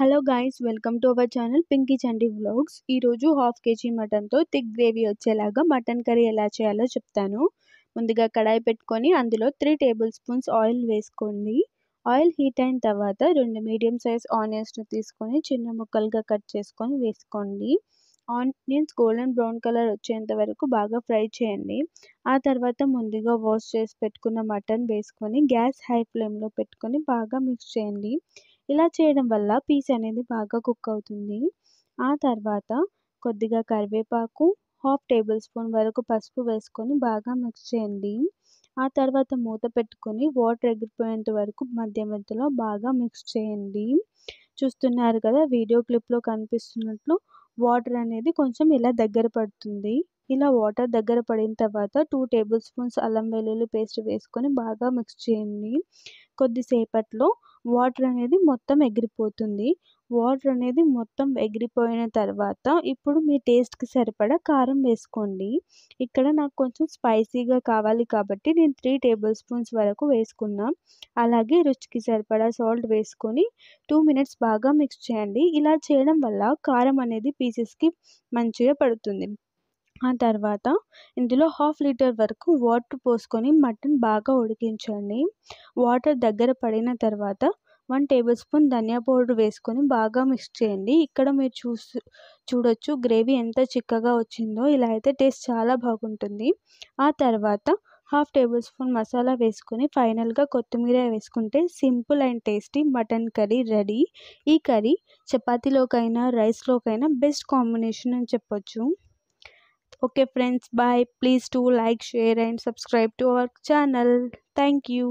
Hello guys, welcome to our channel Pinky Chandi vlogs. ఈరోజు half KG మటన్తో thick gravy వచ్చేలాగా mutton curry ఎలా చేయాలో చెప్తాను. ముందుగా కడాయి పెట్టుకొని అందులో 3 టేబుల్ స్పూన్స్ ఆయిల్ వేసుకోండి. ఆయిల్ హీట్ అయిన తర్వాత 2 మీడియం సైజ్ ఆనియన్స్ని తీసుకొని చిన్న ముక్కలుగా కట్ చేసుకొని వేసుకోండి. ఆనియన్స్ గోల్డెన్ బ్రౌన్ కలర్ వచ్చేంత వరకు బాగా ఫ్రై చేయండి. ఆ తర్వాత ముందుగా వాష్ చేసి పెట్టుకున్న మటన్ వేసుకొని గ్యాస్ హై ఫ్లేమ్లో పెట్టుకొని బాగా మిక్స్ చేయండి. ఇలా చేయడం వల్ల పీస్ అనేది బాగా కుక్ అవుతుంది. ఆ తర్వాత కొద్దిగా కరివేపాకు, హాఫ్ టేబుల్ స్పూన్ వరకు పసుపు వేసుకొని బాగా మిక్స్ చేయండి. ఆ తర్వాత మూత పెట్టుకొని వాటర్ ఎగిరిపోయేంత వరకు మధ్య మధ్యలో బాగా మిక్స్ చేయండి. చూస్తున్నారు కదా, వీడియో క్లిప్లో కనిపిస్తున్నట్లు వాటర్ అనేది కొంచెం ఇలా దగ్గర పడుతుంది. ఇలా వాటర్ దగ్గర పడిన తర్వాత 2 టేబుల్ స్పూన్స్ అల్లం వెల్లుల్లి పేస్ట్ వేసుకొని బాగా మిక్స్ చేయండి. కొద్దిసేపట్లో వాటర్ అనేది మొత్తం ఎగిరిపోతుంది. వాటర్ అనేది మొత్తం ఎగిరిపోయిన తర్వాత ఇప్పుడు మీ టేస్ట్‌కి సరిపడా కారం వేసుకోండి. ఇక్కడ నాకు కొంచెం స్పైసీగా కావాలి కాబట్టి నేను 3 టేబుల్ స్పూన్స్ వరకు వేసుకున్నా. అలాగే రుచికి సరిపడా సాల్ట్ వేసుకొని 2 మినిట్స్ బాగా మిక్స్ చేయండి. ఇలా చేయడం వల్ల కారం అనేది పీసెస్‌కి మంచిగా పడుతుంది. ఆ తర్వాత ఇందులో హాఫ్ లీటర్ వరకు వాటర్ పోసుకొని మటన్ బాగా ఉడికించండి. వాటర్ దగ్గర పడిన తర్వాత 1 టేబుల్ స్పూన్ ధనియా పౌడర్ వేసుకొని బాగా మిక్స్ చేయండి. ఇక్కడ మీరు చూడొచ్చు గ్రేవీ ఎంత చిక్కగా వచ్చిందో. ఇలా అయితే టేస్ట్ చాలా బాగుంటుంది. ఆ తర్వాత హాఫ్ టేబుల్ స్పూన్ మసాలా వేసుకొని ఫైనల్గా కొత్తిమీర వేసుకుంటే simple and tasty mutton curry ready. ఈ కర్రీ చపాతీలోకైనా రైస్లోకైనా బెస్ట్ కాంబినేషన్ అని చెప్పొచ్చు. Okay friends, bye. Please do like, share and subscribe to our channel. Thank you.